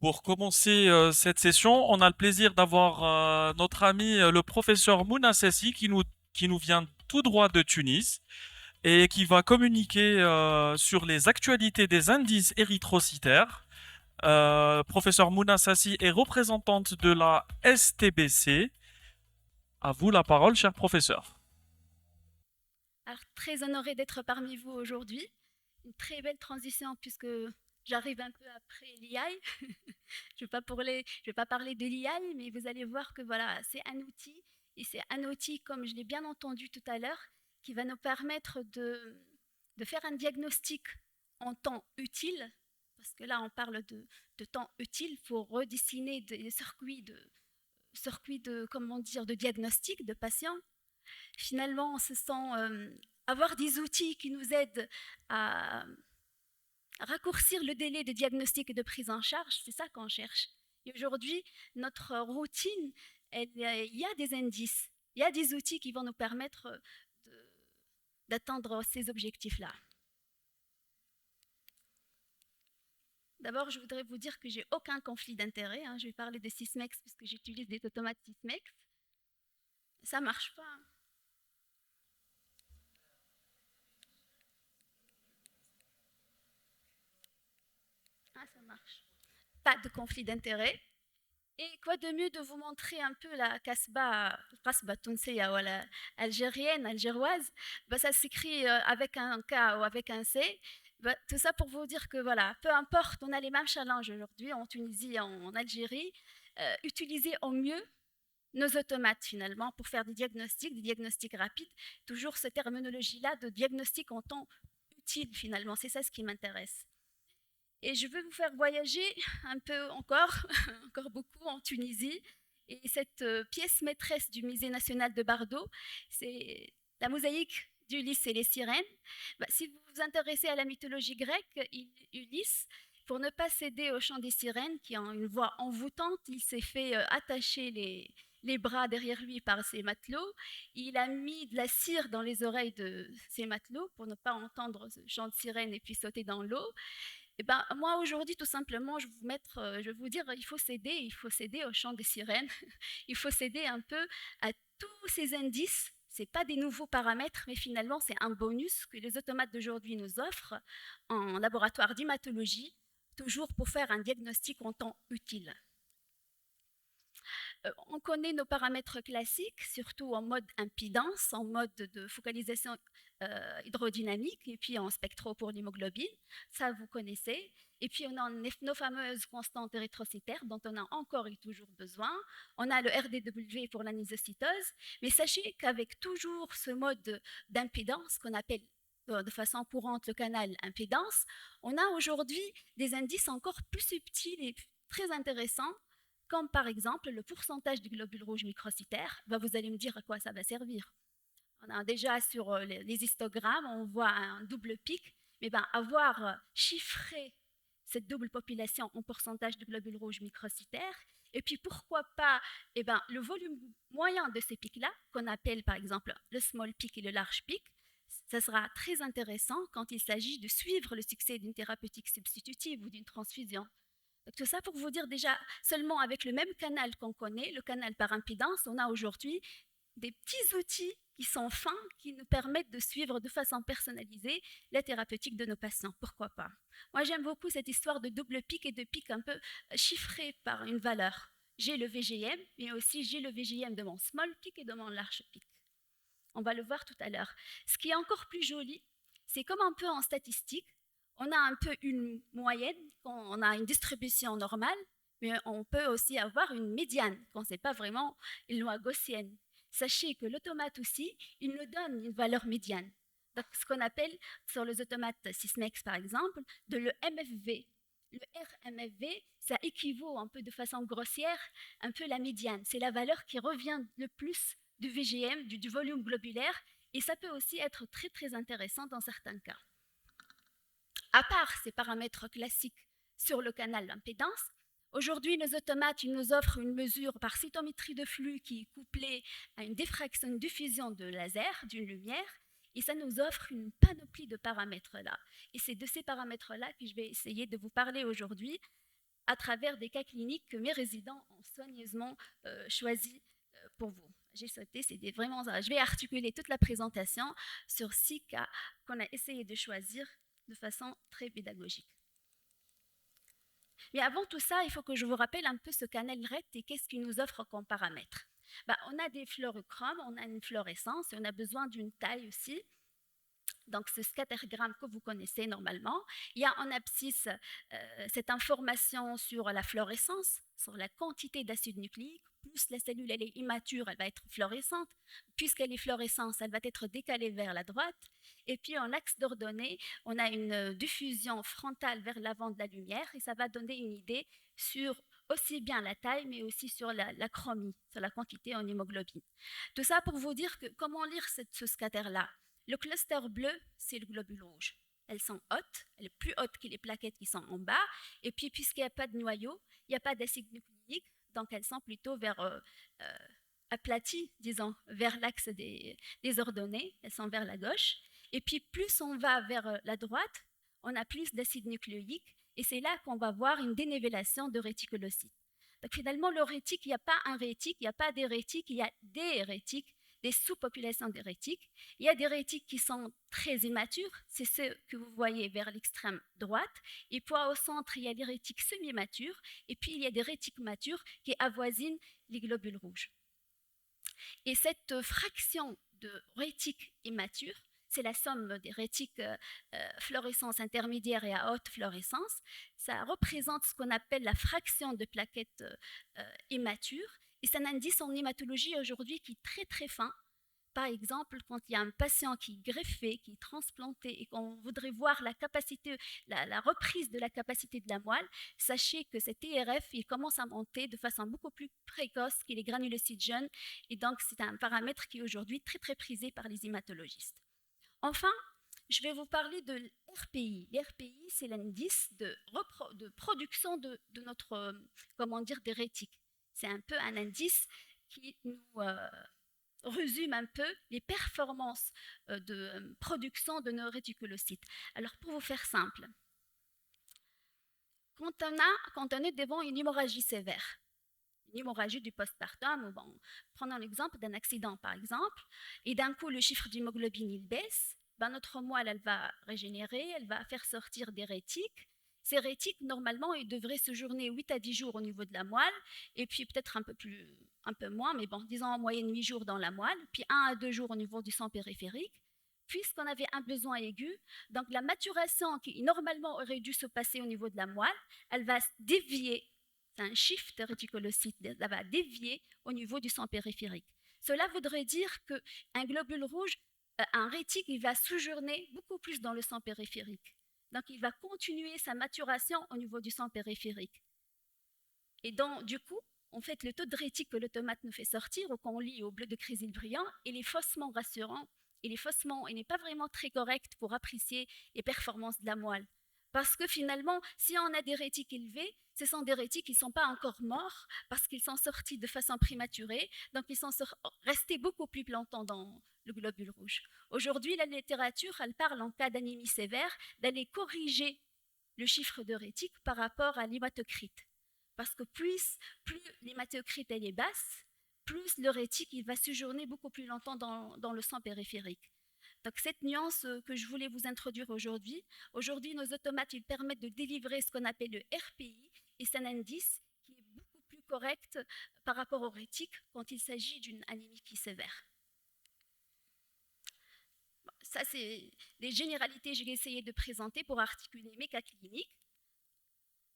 Pour commencer cette session, on a le plaisir d'avoir notre ami le professeur Mouna Sessi qui nous vient tout droit de Tunis et qui va communiquer sur les actualités des indices érythrocytaires. Professeur Mouna Sessi est représentante de la STBC. À vous la parole, cher professeur. Alors, très honorée d'être parmi vous aujourd'hui. Une très belle transition puisque j'arrive un peu après l'IA. Je vais pas parler de l'IA, mais vous allez voir que voilà, c'est un outil et c'est un outil, comme je l'ai bien entendu tout à l'heure, qui va nous permettre de faire un diagnostic en temps utile. Parce que là, on parle de temps utile. Il faut redessiner des circuits de, comment dire, de diagnostic de patients. Finalement, ce sont avoir des outils qui nous aident à raccourcir le délai de diagnostic et de prise en charge, c'est ça qu'on cherche. Et aujourd'hui, notre routine, il y a des indices, il y a des outils qui vont nous permettre d'atteindre ces objectifs-là. D'abord, je voudrais vous dire que j'ai aucun conflit d'intérêt. Hein. Je vais parler de Sysmex puisque j'utilise des automates Sysmex. Ça marche pas. Hein. Ah, ça marche. Pas de conflit d'intérêt. Et quoi de mieux de vous montrer un peu la Kasba Tunisia ou la algérienne, algéroise, bah, ça s'écrit avec un K ou avec un C. Bah, tout ça pour vous dire que voilà, peu importe, on a les mêmes challenges aujourd'hui en Tunisie, en Algérie. Utiliser au mieux nos automates finalement pour faire des diagnostics rapides. Toujours cette terminologie-là de diagnostic en temps utile finalement, c'est ça ce qui m'intéresse. Et je veux vous faire voyager un peu encore, encore beaucoup en Tunisie. Et cette pièce maîtresse du Musée national de Bardo, c'est la mosaïque d'Ulysse et les sirènes. Bah, si vous vous intéressez à la mythologie grecque, Ulysse, pour ne pas céder au chant des sirènes, qui ont une voix envoûtante, il s'est fait attacher les bras derrière lui par ses matelots. Il a mis de la cire dans les oreilles de ses matelots pour ne pas entendre ce chant de sirène et puis sauter dans l'eau. Eh ben, moi, aujourd'hui, tout simplement, je vais vous dire, il faut céder au chant des sirènes, il faut céder un peu à tous ces indices. Ce pas des nouveaux paramètres, mais finalement, c'est un bonus que les automates d'aujourd'hui nous offrent en laboratoire d'hématologie, toujours pour faire un diagnostic en temps utile. On connaît nos paramètres classiques, surtout en mode impédance, en mode de focalisation hydrodynamique, et puis en spectro pour l'hémoglobine. Ça, vous connaissez. Et puis, on a nos fameuses constantes érythrocytaires dont on a encore et toujours besoin. On a le RDW pour l'anésocytose. Mais sachez qu'avec toujours ce mode d'impédance qu'on appelle de façon courante le canal impédance, on a aujourd'hui des indices encore plus subtils et très intéressants comme par exemple le pourcentage du globule rouge microcytaire. Ben, vous allez me dire à quoi ça va servir. On a déjà sur les histogrammes, on voit un double pic, mais ben, avoir chiffré cette double population en pourcentage de globules rouges microcytaires, et puis pourquoi pas ben, le volume moyen de ces pics-là, qu'on appelle par exemple le small peak et le large peak, ça sera très intéressant quand il s'agit de suivre le succès d'une thérapeutique substitutive ou d'une transfusion. Tout ça pour vous dire déjà, seulement avec le même canal qu'on connaît, le canal par impédance, on a aujourd'hui des petits outils qui sont fins, qui nous permettent de suivre de façon personnalisée la thérapeutique de nos patients. Pourquoi pas? Moi, j'aime beaucoup cette histoire de double pic et de pic un peu chiffré par une valeur. J'ai le VGM, mais aussi j'ai le VGM de mon small peak et de mon large peak. On va le voir tout à l'heure. Ce qui est encore plus joli, c'est comme un peu en statistique, on a un peu une moyenne, on a une distribution normale, mais on peut aussi avoir une médiane, quand ce n'est pas vraiment une loi gaussienne. Sachez que l'automate aussi, il nous donne une valeur médiane. Donc, ce qu'on appelle sur les automates Sysmex, par exemple, de le MFV. Le RMFV, ça équivaut un peu de façon grossière, un peu la médiane. C'est la valeur qui revient le plus du VGM, du volume globulaire, et ça peut aussi être très très intéressant dans certains cas. À part ces paramètres classiques sur le canal d'impédance, aujourd'hui nos automates nous offrent une mesure par cytométrie de flux qui est couplée à une diffraction, une diffusion de laser, d'une lumière, et ça nous offre une panoplie de paramètres là. Et c'est de ces paramètres là que je vais essayer de vous parler aujourd'hui. à travers des cas cliniques que mes résidents ont soigneusement choisis pour vous. J'ai sauté, c'était vraiment ça. Je vais articuler toute la présentation sur 6 cas qu'on a essayé de choisir de façon très pédagogique. Mais avant tout ça, il faut que je vous rappelle un peu ce canal RET et qu'est-ce qu'il nous offre comme paramètres. On a des fluorochromes, on a une fluorescence et on a besoin d'une taille aussi. Donc, ce scattergramme que vous connaissez normalement. Il y a en abscisse cette information sur la fluorescence, sur la quantité d'acide nucléique. Plus la cellule elle est immature, elle va être fluorescente. Puisqu'elle est fluorescente, elle va être décalée vers la droite. Et puis, en axe d'ordonnée, on a une diffusion frontale vers l'avant de la lumière et ça va donner une idée sur aussi bien la taille, mais aussi sur la chromie, sur la quantité en hémoglobine. Tout ça pour vous dire que comment lire ce scatter-là. Le cluster bleu, c'est le globule rouge. Elles sont hautes, elles sont plus hautes que les plaquettes qui sont en bas. Et puis, puisqu'il n'y a pas de noyau, il n'y a pas d'acide nucléique, donc elles sont plutôt aplaties, disons, vers l'axe des ordonnées. Elles sont vers la gauche. Et puis, plus on va vers la droite, on a plus d'acide nucléique. Et c'est là qu'on va voir une dénivellation de réticulocytes. Donc, finalement, le rétique, il n'y a pas un rétique, il n'y a pas des rétiques, il y a des rétiques, des sous-populations des rétiques. Il y a des rétiques qui sont très immatures, c'est ceux que vous voyez vers l'extrême droite. Et puis au centre, il y a des rétiques semi-matures. Et puis il y a des rétiques matures qui avoisinent les globules rouges. Et cette fraction de rétiques immatures, c'est la somme des rétiques fluorescence intermédiaire et à haute fluorescence. Ça représente ce qu'on appelle la fraction de plaquettes immatures. Et c'est un indice en hématologie aujourd'hui qui est très très fin. Par exemple, quand il y a un patient qui est greffé, qui est transplanté et qu'on voudrait voir la capacité, la reprise de la capacité de la moelle, sachez que cet IRF, il commence à monter de façon beaucoup plus précoce que les granulocytes jeunes. Et donc, c'est un paramètre qui est aujourd'hui très très prisé par les hématologistes. Enfin, je vais vous parler de l'RPI. L'RPI, c'est l'indice de production de notre, comment dire, des rétiques. C'est un peu un indice qui nous résume un peu les performances de production de nos réticulocytes. Alors, pour vous faire simple, quand on est devant une hémorragie sévère, une hémorragie du postpartum, ou bon, prenons l'exemple d'un accident par exemple, et d'un coup le chiffre d'hémoglobine il baisse, notre moelle elle va régénérer, elle va faire sortir des rétiques. Ces rétiques, normalement, ils devraient séjourner 8 à 10 jours au niveau de la moelle, et puis peut-être un peu moins, mais bon, disons en moyenne 8 jours dans la moelle, puis 1 à 2 jours au niveau du sang périphérique, puisqu'on avait un besoin aigu. Donc la maturation qui normalement aurait dû se passer au niveau de la moelle, elle va se dévier, c'est un shift réticulocyte, elle va dévier au niveau du sang périphérique. Cela voudrait dire qu'un globule rouge, un rétique, il va séjourner beaucoup plus dans le sang périphérique. Donc, il va continuer sa maturation au niveau du sang périphérique. Et donc, du coup, en fait, le taux de rétique que le tomate nous fait sortir, ou qu'on lit au bleu de chrysil brillant, il est faussement rassurant. Il n'est pas vraiment très correct pour apprécier les performances de la moelle. Parce que finalement, si on a des rétiques élevées, ce sont des rétiques qui ne sont pas encore morts parce qu'ils sont sortis de façon prématurée, donc ils sont restés beaucoup plus longtemps dans le globule rouge. Aujourd'hui, la littérature, elle parle en cas d'anémie sévère d'aller corriger le chiffre de rétique par rapport à l'hématocrite. Parce que plus l'hématocrite elle est basse, plus le rétique il va séjourner beaucoup plus longtemps dans le sang périphérique. Donc cette nuance que je voulais vous introduire aujourd'hui. Aujourd'hui, nos automates ils permettent de délivrer ce qu'on appelle le RPI, et c'est un indice qui est beaucoup plus correct par rapport au rétique quand il s'agit d'une anémie qui est sévère. Bon, ça, c'est des généralités que j'ai essayé de présenter pour articuler mes cas cliniques.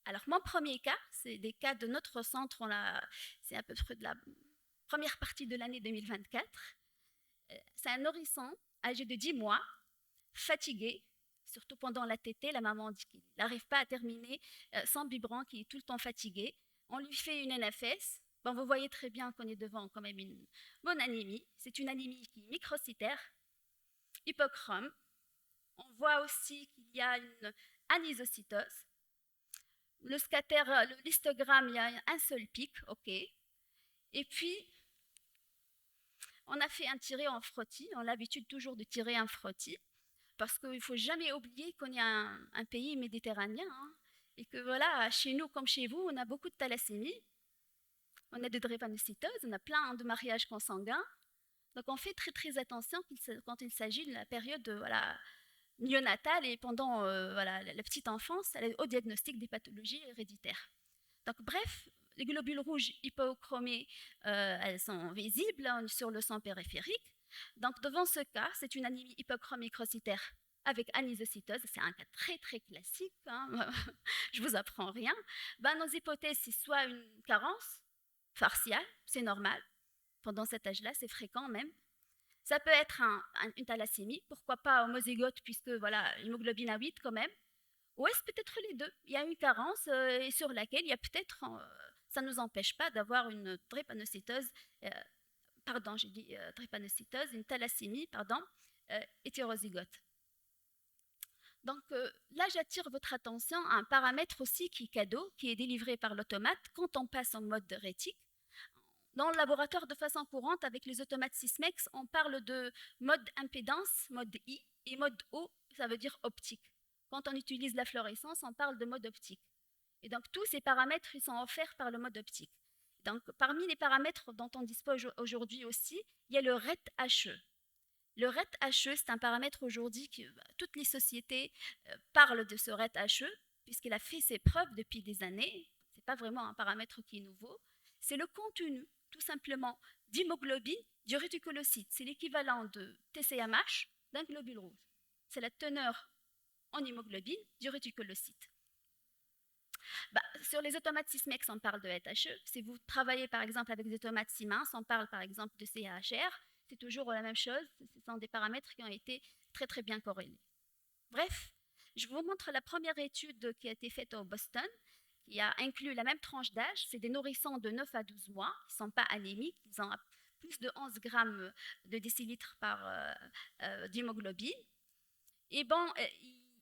Alors, mon premier cas, c'est des cas de notre centre, c'est à peu près de la première partie de l'année 2024. C'est un nourrisson âgé de 10 mois, fatigué, surtout pendant la tétée, la maman dit qu'il n'arrive pas à terminer son biberon, qui est tout le temps fatigué. On lui fait une NFS. Bon, vous voyez très bien qu'on est devant quand même une bonne anémie. C'est une anémie qui est microcytaire, hypochrome. On voit aussi qu'il y a une anisocytose. Le scatter, l'histogramme, il y a un seul pic, ok. Et puis, on a fait un tiré en frottis. On a l'habitude toujours de tirer un frottis, parce qu'il ne faut jamais oublier qu'on est un pays méditerranéen, hein, et que voilà, chez nous comme chez vous, on a beaucoup de thalassémie, on a de drépanocytose, on a plein de mariages consanguins. Donc on fait très très attention quand il s'agit de la période voilà, néonatale et pendant voilà, la petite enfance au diagnostic des pathologies héréditaires. Donc bref, les globules rouges hypochromés, elles sont visibles sur le sang périphérique. Donc devant ce cas, c'est une anémie hypochromie microcytaire avec anisocytose, c'est un cas très très classique, hein. Je vous apprends rien. Ben, nos hypothèses, c'est soit une carence faciale, c'est normal, pendant cet âge-là, c'est fréquent même. Ça peut être une thalassémie, pourquoi pas homozygote, puisque voilà, l'hémoglobine a 8 quand même. Ou est-ce peut-être les deux? Il y a une carence et sur laquelle il y a peut-être, ça ne nous empêche pas d'avoir une drépanocytose, pardon, j'ai dit drépanocytose, une thalassémie, pardon, hétérozygote. Donc là, j'attire votre attention à un paramètre aussi qui est cadeau, qui est délivré par l'automate quand on passe en mode rétique. Dans le laboratoire, de façon courante, avec les automates Sysmex, on parle de mode impédance, mode I, et mode O, ça veut dire optique. Quand on utilise la fluorescence, on parle de mode optique. Et donc, tous ces paramètres ils sont offerts par le mode optique. Donc, parmi les paramètres dont on dispose aujourd'hui aussi, il y a le RET-HE. Le RET-HE, c'est un paramètre aujourd'hui que toutes les sociétés parlent de ce RET-HE, puisqu'il a fait ses preuves depuis des années. Ce n'est pas vraiment un paramètre qui est nouveau. C'est le contenu, tout simplement, d'hémoglobine du réticulocyte. C'est l'équivalent de TCMH d'un globule rouge. C'est la teneur en hémoglobine du réticulocyte. Sur les automates Sysmex, on parle de RET-HE. Si vous travaillez par exemple avec des automates Siemens, on parle par exemple de CAHR. C'est toujours la même chose. Ce sont des paramètres qui ont été très très bien corrélés. Bref, je vous montre la première étude qui a été faite au Boston, qui a inclus la même tranche d'âge. C'est des nourrissons de 9 à 12 mois qui ne sont pas anémiques. Ils ont plus de 11 grammes de décilitres d'hémoglobine. Et bon,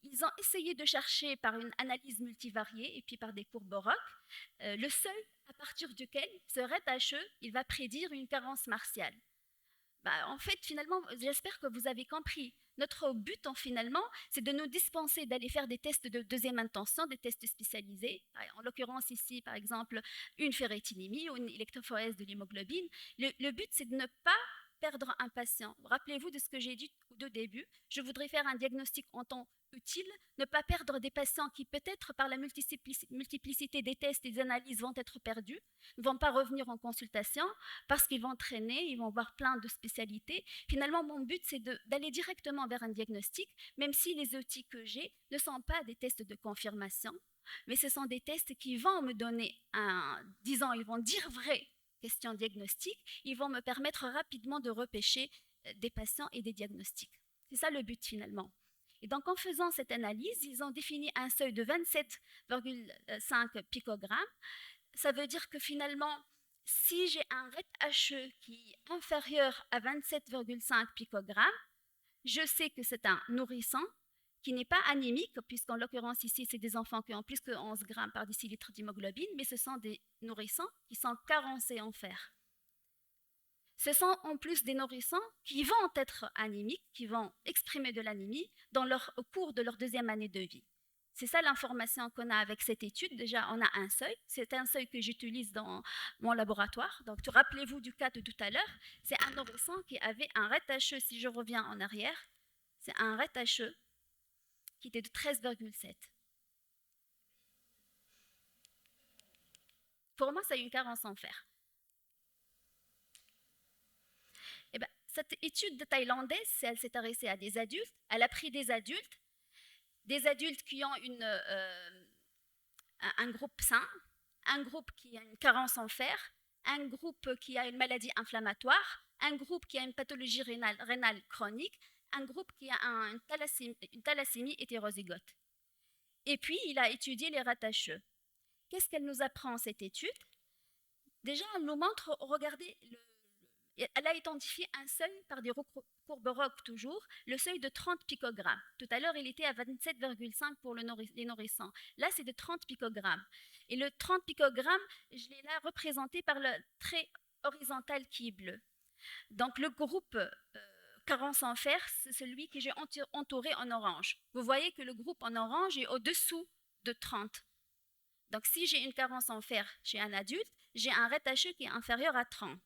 ils ont essayé de chercher par une analyse multivariée et puis par des courbes Baroque le seuil à partir duquel ce RET-HE il va prédire une carence martiale. En fait, finalement, j'espère que vous avez compris. Notre but, finalement, c'est de nous dispenser d'aller faire des tests de deuxième intention, des tests spécialisés. En l'occurrence, ici, par exemple, une ferritinémie ou une électrophorèse de l'hémoglobine. Le but, c'est de ne pas perdre un patient. Rappelez-vous de ce que j'ai dit au début. Je voudrais faire un diagnostic en temps utile, ne pas perdre des patients qui peut-être par la multiplicité des tests et des analyses vont être perdus, ne vont pas revenir en consultation parce qu'ils vont traîner, ils vont voir plein de spécialités. Finalement, mon but, c'est d'aller directement vers un diagnostic, même si les outils que j'ai ne sont pas des tests de confirmation, mais ce sont des tests qui vont me donner disons, ils vont dire vrai question diagnostique, ils vont me permettre rapidement de repêcher des patients et des diagnostics. C'est ça le but finalement. Et donc, en faisant cette analyse, ils ont défini un seuil de 27,5 picogrammes. Ça veut dire que finalement, si j'ai un RET-HE qui est inférieur à 27,5 picogrammes, je sais que c'est un nourrisson qui n'est pas anémique, puisqu'en l'occurrence ici, c'est des enfants qui ont plus que 11 grammes par décilitre d'hémoglobine, mais ce sont des nourrissons qui sont carencés en fer. Ce sont en plus des nourrissons qui vont être anémiques, qui vont exprimer de l'anémie au cours de leur deuxième année de vie. C'est ça l'information qu'on a avec cette étude. Déjà, on a un seuil. C'est un seuil que j'utilise dans mon laboratoire. Donc, rappelez-vous du cas de tout à l'heure. C'est un nourrisson qui avait un RET-HE, si je reviens en arrière. C'est un RET-HE qui était de 13,7. Pour moi, ça a une carence en fer. Cette étude thaïlandaise, elle s'est adressée à des adultes. Elle a pris des adultes qui ont un groupe sain, un groupe qui a une carence en fer, un groupe qui a une maladie inflammatoire, un groupe qui a une pathologie rénale chronique, un groupe qui a une thalassémie hétérozygote. Et puis, il a étudié les RET-HE. Qu'est-ce qu'elle nous apprend, cette étude? Déjà, elle nous montre, regardez, elle a identifié un seuil par des courbes Baroque toujours, le seuil de 30 picogrammes. Tout à l'heure, il était à 27,5 pour les nourrissons. Là, c'est de 30 picogrammes. Et le 30 picogrammes, je l'ai là représenté par le trait horizontal qui est bleu. Donc, le groupe carence en fer, c'est celui que j'ai entouré en orange. Vous voyez que le groupe en orange est au-dessous de 30. Donc, si j'ai une carence en fer chez un adulte, j'ai un RET-HE qui est inférieur à 30.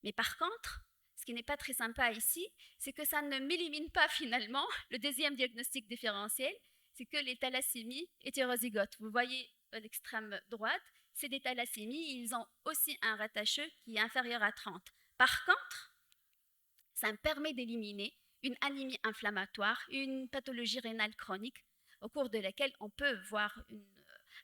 Mais par contre, ce qui n'est pas très sympa ici, c'est que ça ne m'élimine pas finalement le deuxième diagnostic différentiel, c'est que les thalassémies hétérozygotes. Vous voyez à l'extrême droite, c'est des thalassémies, ils ont aussi un RET-HE qui est inférieur à 30. Par contre, ça me permet d'éliminer une anémie inflammatoire, une pathologie rénale chronique, au cours de laquelle on peut voir une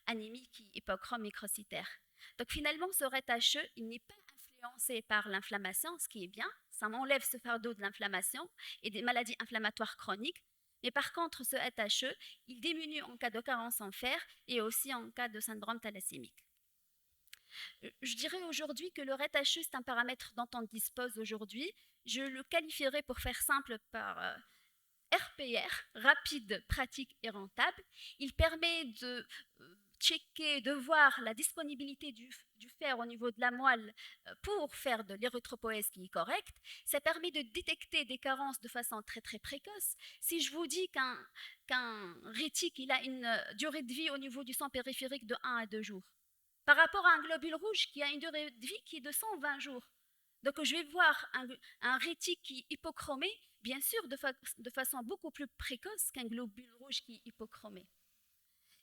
anémie qui est hypochrome microcytaire. Donc finalement, ce RET-HE, il n'est pas influencé par l'inflammation, ce qui est bien, ça m'enlève ce fardeau de l'inflammation et des maladies inflammatoires chroniques. Mais par contre, ce RET-HE, il diminue en cas de carence en fer et aussi en cas de syndrome thalassémique. Je dirais aujourd'hui que le RET-HE, c'est un paramètre dont on dispose aujourd'hui. Je le qualifierais, pour faire simple, par RPR, rapide, pratique et rentable. Il permet de checker, de voir la disponibilité du fer au niveau de la moelle pour faire de l'érythropoïèse qui est correcte. Ça permet de détecter des carences de façon très très précoce. Si je vous dis qu'un rétique il a une durée de vie au niveau du sang périphérique de 1 à 2 jours, par rapport à un globule rouge qui a une durée de vie qui est de 120 jours. Donc je vais voir un rétique qui est hypochromé, bien sûr de façon beaucoup plus précoce qu'un globule rouge qui est hypochromé.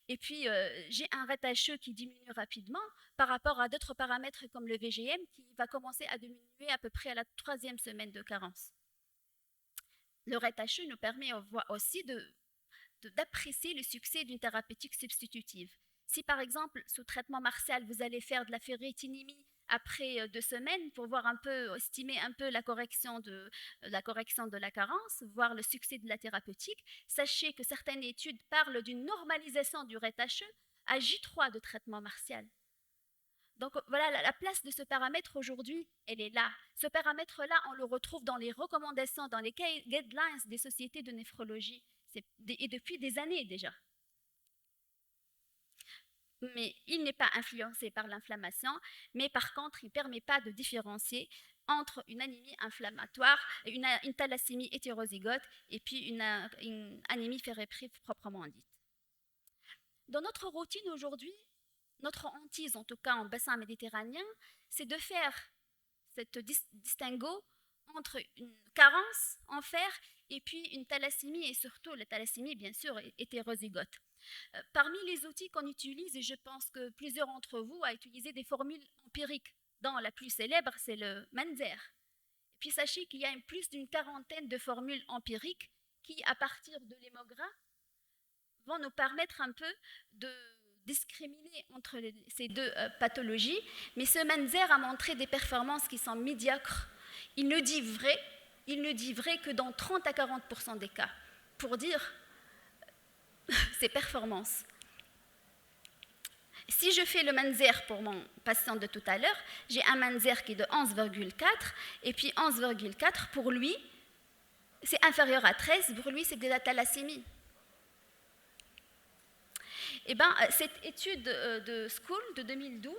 Et puis j'ai un RET-HE qui diminue rapidement par rapport à d'autres paramètres comme le VGM qui va commencer à diminuer à peu près à la 3e semaine de carence. Le RET-HE nous permet aussi d'apprécier le succès d'une thérapeutique substitutive. Si par exemple, sous traitement martial, vous allez faire de la ferritinémie après 2 semaines pour voir un peu, estimer un peu la correction de la carence, voir le succès de la thérapeutique, sachez que certaines études parlent d'une normalisation du RET-HE à J3 de traitement martial. Donc voilà, la place de ce paramètre aujourd'hui, elle est là. Ce paramètre-là, on le retrouve dans les recommandations, dans les guidelines des sociétés de néphrologie, et depuis des années déjà. Mais il n'est pas influencé par l'inflammation, mais par contre, il ne permet pas de différencier entre une anémie inflammatoire, une thalassémie hétérozygote et puis une anémie ferroprive proprement dite. Dans notre routine aujourd'hui, notre hantise, en tout cas en bassin méditerranéen, c'est de faire cette distinguo entre une carence en fer et puis une thalassémie, et surtout la thalassémie, bien sûr, hétérozygote. Parmi les outils qu'on utilise, et je pense que plusieurs d'entre vous ont utilisé des formules empiriques, dont la plus célèbre, c'est le Manzer. Et puis sachez qu'il y a plus d'une quarantaine de formules empiriques qui, à partir de l'hémogramme, vont nous permettre un peu de discriminer entre ces deux pathologies. Mais ce Manzer a montré des performances qui sont médiocres. Il ne dit vrai que dans 30 à 40% des cas, pour dire ses performances. Si je fais le Manzer pour mon patient de tout à l'heure, j'ai un Manzer qui est de 11,4 et puis 11,4 pour lui, c'est inférieur à 13, pour lui c'est de la thalassémie. Et bien, cette étude de School de 2012,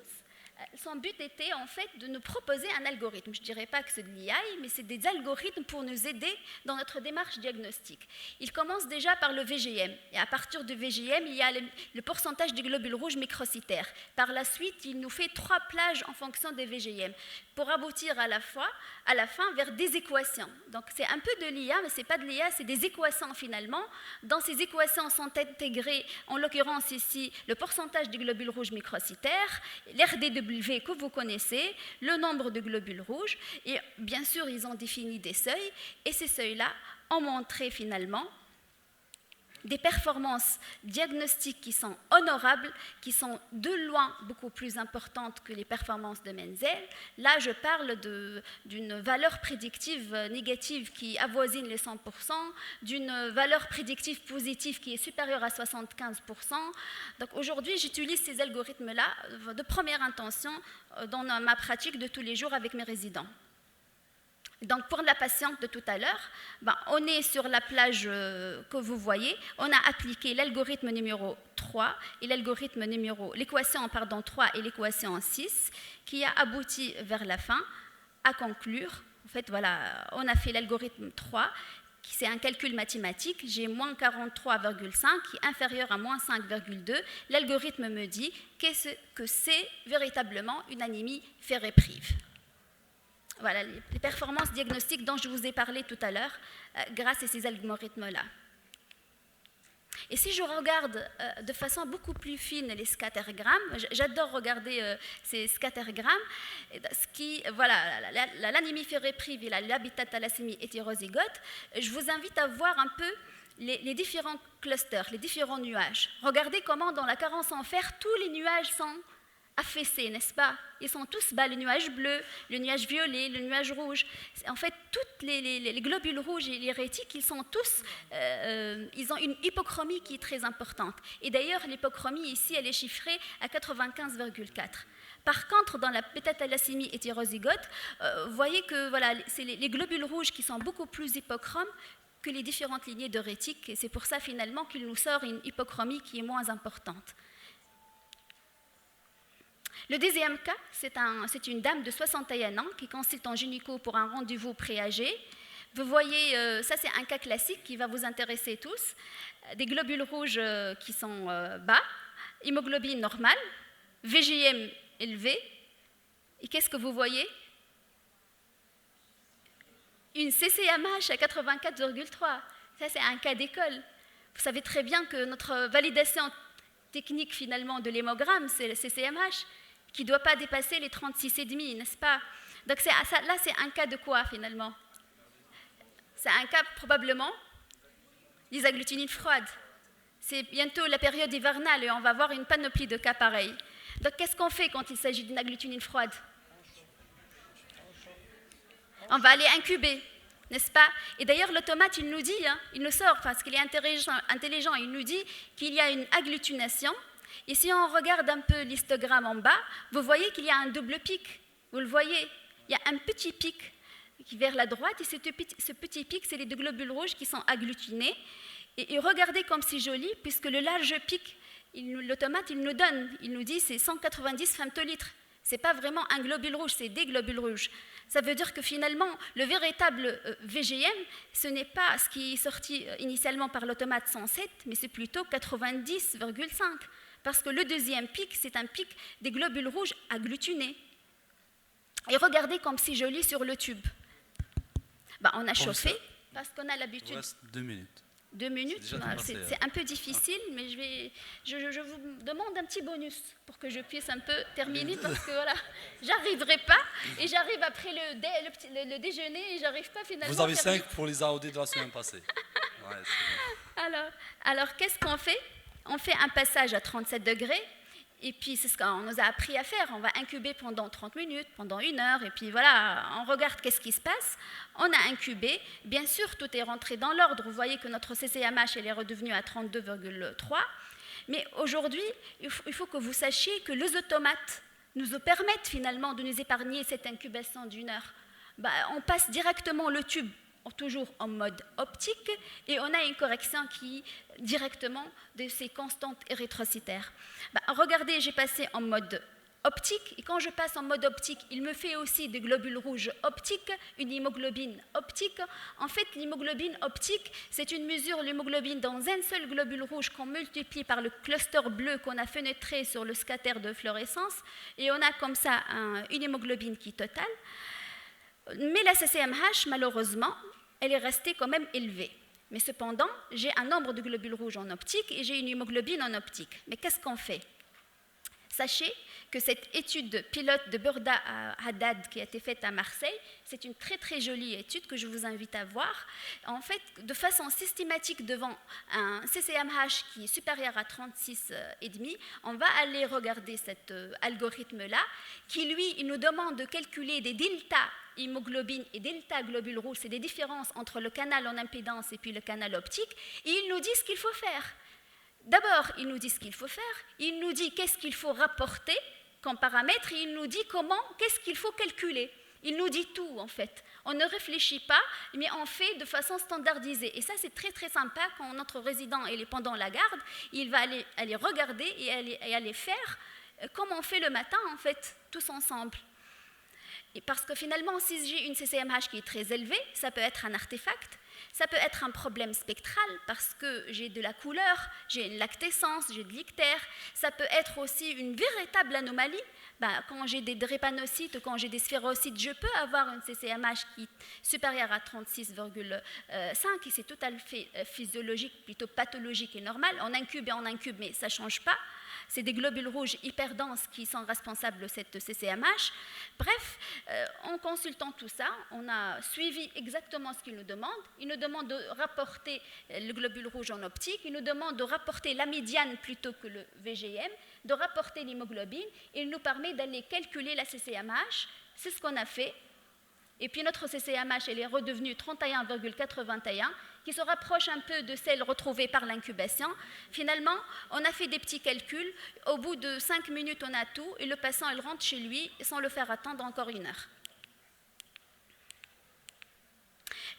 son but était en fait de nous proposer un algorithme. Je ne dirais pas que c'est de l'IA, mais c'est des algorithmes pour nous aider dans notre démarche diagnostique. Il commence déjà par le VGM. Et à partir du VGM, il y a le pourcentage des globules rouges microcytaires. Par la suite, il nous fait 3 plages en fonction des VGM pour aboutir à la fin vers des équations. Donc c'est un peu de l'IA, mais ce n'est pas de l'IA, c'est des équations finalement. Dans ces équations sont intégrés, en l'occurrence ici, le pourcentage des globules rouges microcytaires, l'RDW que vous connaissez, le nombre de globules rouges, et bien sûr ils ont défini des seuils, et ces seuils-là ont montré finalement des performances diagnostiques qui sont honorables, qui sont de loin beaucoup plus importantes que les performances de Menzel. Là, je parle d'une valeur prédictive négative qui avoisine les 100%, d'une valeur prédictive positive qui est supérieure à 75%. Donc aujourd'hui, j'utilise ces algorithmes-là de première intention dans ma pratique de tous les jours avec mes résidents. Donc pour la patiente de tout à l'heure, on est sur la plage que vous voyez, on a appliqué l'algorithme numéro 3 et l'équation 3 et l'équation 6 qui a abouti vers la fin à conclure. En fait, voilà, on a fait l'algorithme 3 c'est un calcul mathématique, j'ai moins 43,5 qui est inférieur à moins 5,2. L'algorithme me dit que c'est véritablement une anémie Féré-Prive. Voilà les performances diagnostiques dont je vous ai parlé tout à l'heure grâce à ces algorithmes-là. Et si je regarde de façon beaucoup plus fine les scattergrammes, j'adore regarder ces scattergrammes, voilà, l'anémie Féré-Prive et l'habitat thalassémie hétérozygote, je vous invite à voir un peu les différents clusters, les différents nuages. Regardez comment dans la carence en fer, tous les nuages sont affaissés, n'est-ce pas? Ils sont tous bas, le nuage bleu, le nuage violet, le nuage rouge. En fait, tous les globules rouges et les rétiques, ils sont tous, ils ont une hypochromie qui est très importante. Et d'ailleurs, l'hypochromie ici, elle est chiffrée à 95,4. Par contre, dans la bêta-thalassémie hétérozygote, vous voyez que voilà, c'est les globules rouges qui sont beaucoup plus hypochromes que les différentes lignées de rétiques. Et c'est pour ça, finalement, qu'il nous sort une hypochromie qui est moins importante. Le deuxième cas, c'est une dame de 61 ans qui consulte en gynéco pour un rendez-vous préâgé. Vous voyez, ça c'est un cas classique qui va vous intéresser tous. Des globules rouges qui sont bas, hémoglobine normale, VGM élevé. Et qu'est-ce que vous voyez? Une CCMH à 84,3. Ça c'est un cas d'école. Vous savez très bien que notre validation technique finalement de l'hémogramme, c'est le CCMH, qui ne doit pas dépasser les 36,5, n'est-ce pas? Donc là, c'est un cas de quoi, finalement? C'est un cas, probablement, des agglutinines froides. C'est bientôt la période hivernale et on va avoir une panoplie de cas pareils. Donc, qu'est-ce qu'on fait quand il s'agit d'une agglutinine froide? On va aller incuber, n'est-ce pas? Et d'ailleurs, l'automate, il nous dit, il nous sort, parce qu'il est intelligent, il nous dit qu'il y a une agglutination. Et si on regarde un peu l'histogramme en bas, vous voyez qu'il y a un double pic. Vous le voyez, il y a un petit pic qui vers la droite, et ce petit pic, c'est les deux globules rouges qui sont agglutinés. Et regardez comme c'est joli, puisque le large pic, l'automate, il nous donne, il nous dit c'est 190 femtolitres. Ce n'est pas vraiment un globule rouge, c'est des globules rouges. Ça veut dire que finalement, le véritable VGM, ce n'est pas ce qui est sorti initialement par l'automate 107, mais c'est plutôt 90,5. Parce que le deuxième pic, c'est un pic des globules rouges agglutinés. Et regardez comme c'est joli sur le tube. On a chauffé, parce qu'on a l'habitude... Il reste 2 minutes. 2 minutes, c'est un peu difficile, mais je vous demande un petit bonus pour que je puisse un peu terminer, parce que voilà, j'arriverai pas, et j'arrive après le déjeuner, et j'arrive pas finalement... Vous avez 5 pour les AOD de la semaine passée. Ouais, alors qu'est-ce qu'on fait? On fait un passage à 37 degrés, et puis c'est ce qu'on nous a appris à faire. On va incuber pendant 30 minutes, pendant 1 heure, et puis voilà, on regarde qu'est-ce qui se passe. On a incubé. Bien sûr, tout est rentré dans l'ordre. Vous voyez que notre CCMH, elle est redevenue à 32,3. Mais aujourd'hui, il faut que vous sachiez que les automates nous permettent finalement de nous épargner cette incubation d'1 heure. On passe directement le tube toujours en mode optique, et on a une correction qui directement de ces constantes érythrocytaires. Regardez, j'ai passé en mode optique, et quand je passe en mode optique, il me fait aussi des globules rouges optiques, une hémoglobine optique. En fait, l'hémoglobine optique, c'est une mesure de l'hémoglobine dans un seul globule rouge qu'on multiplie par le cluster bleu qu'on a fenêtré sur le scatter de fluorescence, et on a comme ça une hémoglobine qui est totale. Mais la CCMH, malheureusement, elle est restée quand même élevée. Mais cependant, j'ai un nombre de globules rouges en optique et j'ai une hémoglobine en optique. Mais qu'est-ce qu'on fait? Sachez que cette étude pilote de Burda Haddad qui a été faite à Marseille, c'est une très très jolie étude que je vous invite à voir. En fait, de façon systématique devant un CCMH qui est supérieur à 36,5, on va aller regarder cet algorithme-là qui, lui, il nous demande de calculer des delta hémoglobine et delta globule rouge, c'est des différences entre le canal en impédance et puis le canal optique, et il nous dit ce qu'il faut faire. D'abord, il nous dit ce qu'il faut faire, il nous dit qu'est-ce qu'il faut rapporter comme paramètre, et il nous dit qu'est-ce qu'il faut calculer. Il nous dit tout, en fait. On ne réfléchit pas, mais on fait de façon standardisée. Et ça, c'est très, très sympa quand notre résident est pendant la garde, il va aller regarder et aller faire comme on fait le matin, en fait, tous ensemble. Et parce que finalement, si j'ai une CCMH qui est très élevée, ça peut être un artefact. Ça peut être un problème spectral parce que j'ai de la couleur, j'ai une lactescence, j'ai de l'ictère. Ça peut être aussi une véritable anomalie. Quand j'ai des drépanocytes ou quand j'ai des sphérocytes, je peux avoir une CCMH qui est supérieure à 36,5 et c'est tout à fait physiologique, plutôt pathologique et normal. On incube et on incube, mais ça ne change pas. C'est des globules rouges hyper denses qui sont responsables de cette CCMH. Bref, en consultant tout ça, on a suivi exactement ce qu'ils nous demandent. Ils nous demandent de rapporter le globule rouge en optique, ils nous demandent de rapporter la médiane plutôt que le VGM, de rapporter l'hémoglobine, et il nous permet d'aller calculer la CCMH. C'est ce qu'on a fait. Et puis notre CCMH, elle est redevenue 31,81, qui se rapproche un peu de celle retrouvée par l'incubation. Finalement, on a fait des petits calculs. Au bout de 5 minutes, on a tout, et le patient, il rentre chez lui sans le faire attendre encore 1 heure.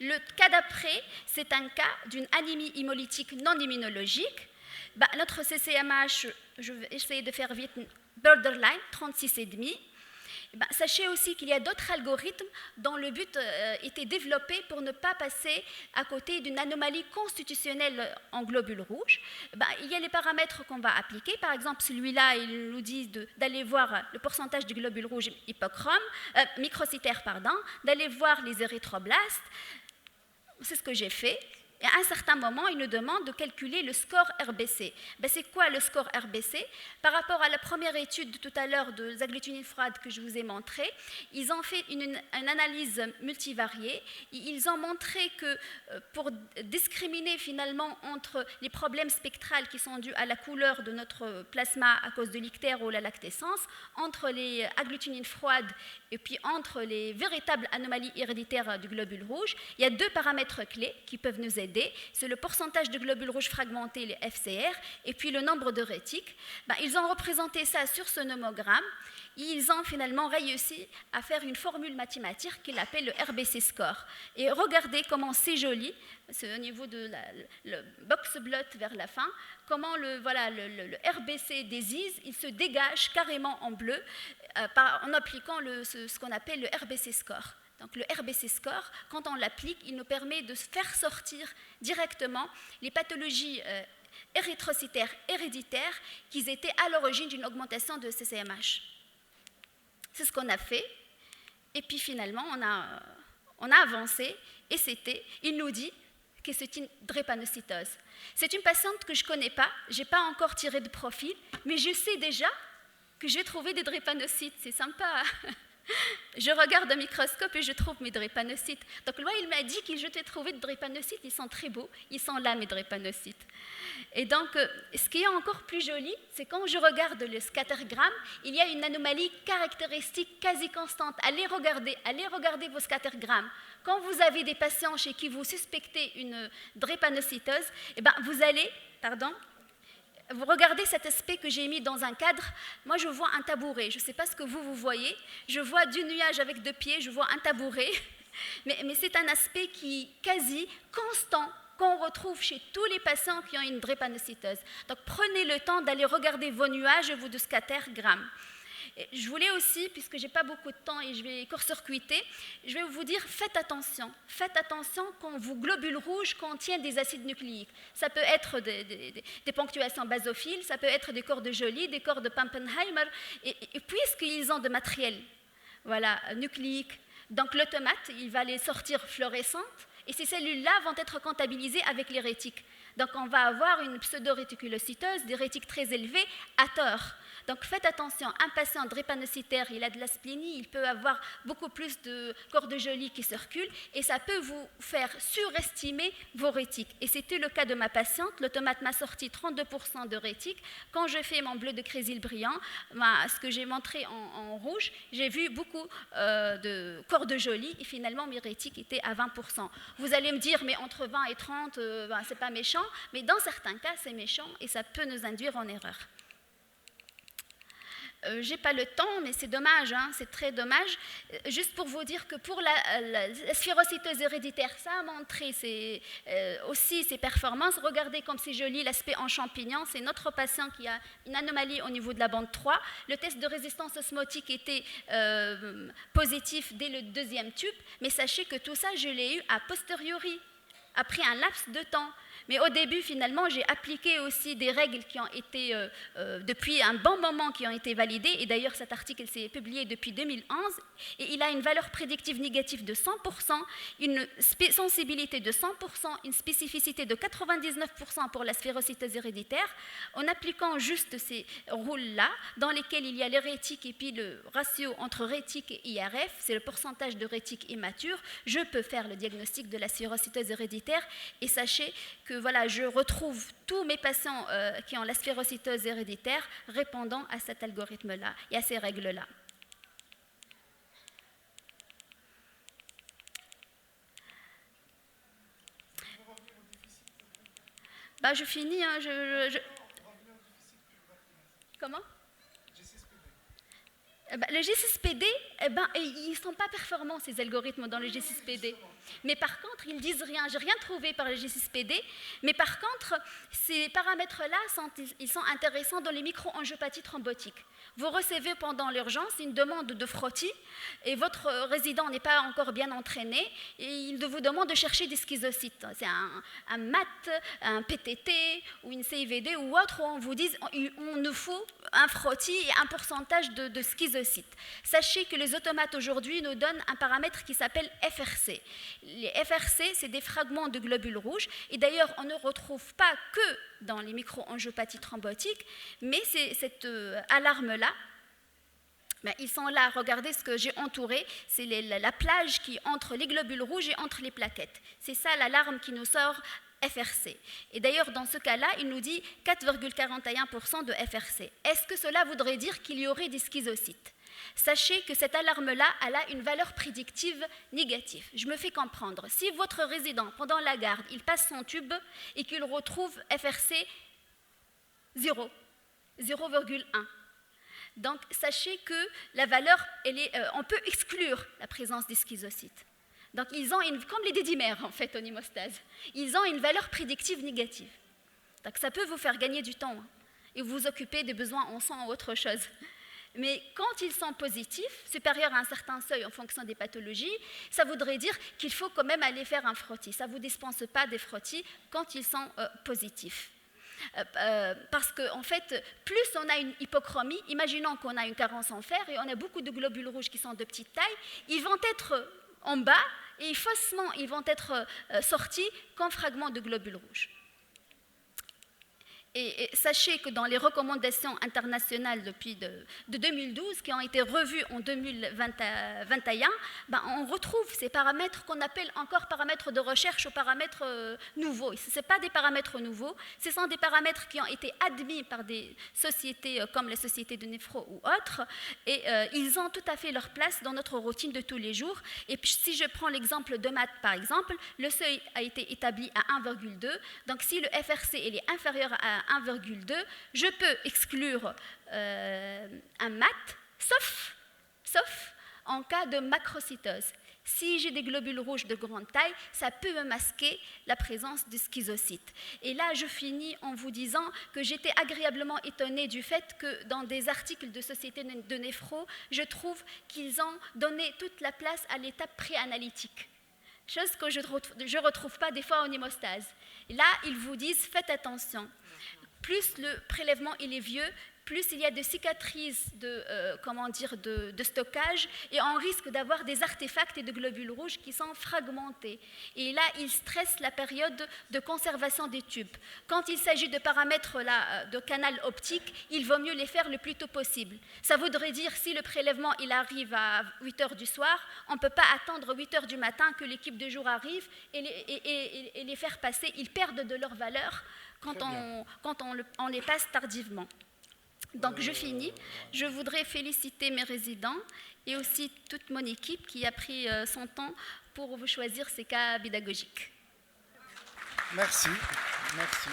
Le cas d'après, c'est un cas d'une anémie hémolytique non immunologique. Notre CCMH, je vais essayer de faire vite, borderline, 36,5. Sachez aussi qu'il y a d'autres algorithmes dont le but était développé pour ne pas passer à côté d'une anomalie constitutionnelle en globules rouges. Il y a les paramètres qu'on va appliquer. Par exemple, celui-là, il nous dit d'aller voir le pourcentage du globule rouge microcytaire, d'aller voir les érythroblastes. C'est ce que j'ai fait. Et à un certain moment, ils nous demandent de calculer le score RBC. C'est quoi le score RBC? Par rapport à la première étude tout à l'heure de l'agglutinine froide que je vous ai montrée, ils ont fait une analyse multivariée. Ils ont montré que pour discriminer finalement entre les problèmes spectrales qui sont dus à la couleur de notre plasma à cause de l'ictère ou la lactescence, entre les agglutinines froides et puis entre les véritables anomalies héréditaires du globule rouge, il y a 2 paramètres clés qui peuvent nous aider. C'est le pourcentage de globules rouges fragmentés, les FCR, et puis le nombre de rétiques. Ils ont représenté ça sur ce nomogramme. Ils ont finalement réussi à faire une formule mathématique qu'ils appellent le RBC score. Et regardez comment c'est joli, c'est au niveau de le box blot vers la fin, comment le RBC des IS, il se dégage carrément en bleu en appliquant ce qu'on appelle le RBC score. Donc le RBC score, quand on l'applique, il nous permet de faire sortir directement les pathologies érythrocytaires héréditaires qui étaient à l'origine d'une augmentation de CCMH. C'est ce qu'on a fait. Et puis finalement, on a avancé et il nous dit que c'est une drépanocytose. C'est une patiente que je ne connais pas, je n'ai pas encore tiré de profil, mais je sais déjà que j'ai trouvé des drépanocytes. C'est sympa. Je regarde au microscope et je trouve mes drépanocytes. Donc là, il m'a dit que je t'ai trouvé de drépanocytes, ils sont très beaux, ils sont là mes drépanocytes. Et donc, ce qui est encore plus joli, c'est quand je regarde le scattergramme, il y a une anomalie caractéristique quasi constante. Allez regarder vos scattergrammes. Quand vous avez des patients chez qui vous suspectez une drépanocytose, vous regardez cet aspect que j'ai mis dans un cadre. Moi, je vois un tabouret. Je ne sais pas ce que vous voyez. Je vois du nuage avec 2 pieds. Je vois un tabouret. Mais c'est un aspect qui est quasi constant qu'on retrouve chez tous les patients qui ont une drépanocytose. Donc, prenez le temps d'aller regarder vos nuages et vos scattergrammes. Je voulais aussi, puisque je n'ai pas beaucoup de temps et je vais court-circuiter, je vais vous dire, faites attention quand vos globules rouges contiennent des acides nucléiques. Ça peut être des ponctuations basophiles, ça peut être des corps de Joly, des corps de Pappenheimer, et puisqu'ils ont de matériel nucléique, donc l'automate, il va les sortir fluorescentes, et ces cellules-là vont être comptabilisées avec les rétiques. Donc on va avoir une pseudo-réticulocytose, des rétiques très élevées, à tort. Donc faites attention, un patient drépanocytaire, il a de la splénie, il peut avoir beaucoup plus de corps de Joly qui circulent et ça peut vous faire surestimer vos rétiques. Et c'était le cas de ma patiente, l'automate m'a sorti 32% de rétiques. Quand je fais mon bleu de Crésil brillant, ce que j'ai montré en rouge, j'ai vu beaucoup de corps de Joly et finalement mes rétiques étaient à 20%. Vous allez me dire, mais entre 20 et 30, c'est pas méchant, mais dans certains cas, c'est méchant et ça peut nous induire en erreur. J'ai pas le temps, mais c'est dommage, c'est très dommage. Juste pour vous dire que pour la sphérocytose héréditaire, ça a montré aussi ses performances. Regardez comme c'est joli l'aspect en champignon. C'est notre patient qui a une anomalie au niveau de la bande 3. Le test de résistance osmotique était positif dès le 2e tube, mais sachez que tout ça, je l'ai eu a posteriori. après un laps de temps. Mais au début, finalement, j'ai appliqué aussi des règles qui ont été, depuis un bon moment, qui ont été validées. Et d'ailleurs, cet article s'est publié depuis 2011. Et il a une valeur prédictive négative de 100%, une sensibilité de 100%, une spécificité de 99% pour la sphérocytose héréditaire. En appliquant juste ces rôles-là, dans lesquels il y a les rétiques et puis le ratio entre rétiques et IRF, c'est le pourcentage de rétiques immatures, je peux faire le diagnostic de la sphérocytose héréditaire. Et sachez que voilà, je retrouve tous mes patients qui ont la sphérocytose héréditaire répondant à cet algorithme-là et à ces règles-là. Bah, je finis. Hein, Comment? Le G6PD, ils ne sont pas performants, ces algorithmes dans le G6PD. Mais par contre, ils ne disent rien. Je n'ai rien trouvé par le G6PD. Mais par contre, ces paramètres-là, ils sont intéressants dans les microangiopathies thrombotiques. Vous recevez pendant l'urgence une demande de frottis et votre résident n'est pas encore bien entraîné et il vous demande de chercher des schizocytes. C'est un MAT, un PTT ou une CIVD ou autre où on vous dit on nous faut un frottis et un pourcentage de schizocytes. Sachez que les automates aujourd'hui nous donnent un paramètre qui s'appelle FRC. Les FRC, c'est des fragments de globules rouges et d'ailleurs on ne retrouve pas que dans les microangiopathies thrombotiques, mais cette alarme-là, ils sont là, regardez ce que j'ai entouré, c'est la plage qui est entre les globules rouges et entre les plaquettes. C'est ça l'alarme qui nous sort FRC. Et d'ailleurs, dans ce cas-là, il nous dit 4,41% de FRC. Est-ce que cela voudrait dire qu'il y aurait des schizocytes? Sachez que cette alarme-là, elle a une valeur prédictive négative. Je me fais comprendre. Si votre résident, pendant la garde, il passe son tube et qu'il retrouve FRC 0, 0,1. Donc, sachez que la valeur, on peut exclure la présence des schizocytes. Donc, ils ont comme les dédimères, en fait, en hémostase. Ils ont une valeur prédictive négative. Donc, ça peut vous faire gagner du temps et vous occuper des besoins en sang ou autre chose. Mais quand ils sont positifs, supérieurs à un certain seuil en fonction des pathologies, ça voudrait dire qu'il faut quand même aller faire un frottis. Ça ne vous dispense pas des frottis quand ils sont positifs. Parce qu'en fait, plus on a une hypochromie, imaginons qu'on a une carence en fer et on a beaucoup de globules rouges qui sont de petite taille, ils vont être en bas et faussement, ils vont être sortis comme fragments de globules rouges. Et sachez que dans les recommandations internationales de 2012, qui ont été revues en 2021, on retrouve ces paramètres qu'on appelle encore paramètres de recherche ou paramètres nouveaux. Ce ne sont pas des paramètres nouveaux, ce sont des paramètres qui ont été admis par des sociétés comme la Société de néphro ou autres, et ils ont tout à fait leur place dans notre routine de tous les jours. Et puis, si je prends l'exemple de maths, par exemple, le seuil a été établi à 1,2, donc si le FRC est inférieur à 1,2, je peux exclure un MAT, sauf en cas de macrocytose. Si j'ai des globules rouges de grande taille, ça peut me masquer la présence de schizocytes. Et là, je finis en vous disant que j'étais agréablement étonnée du fait que dans des articles de Société de néphro, je trouve qu'ils ont donné toute la place à l'étape préanalytique. Chose que je ne retrouve pas des fois en hémostase. Et là, ils vous disent, faites attention. Plus le prélèvement il est vieux, plus il y a de cicatrices de stockage et on risque d'avoir des artefacts et de globules rouges qui sont fragmentés. Et là, ils stressent la période de conservation des tubes. Quand il s'agit de paramètres de canal optique, il vaut mieux les faire le plus tôt possible. Ça voudrait dire si le prélèvement il arrive à 8 h du soir, on ne peut pas attendre 8 h du matin que l'équipe de jour arrive et les faire passer. Ils perdent de leur valeur quand on les passe tardivement. Donc je finis. Je voudrais féliciter mes résidents et aussi toute mon équipe qui a pris son temps pour choisir ces cas pédagogiques. Merci. Merci.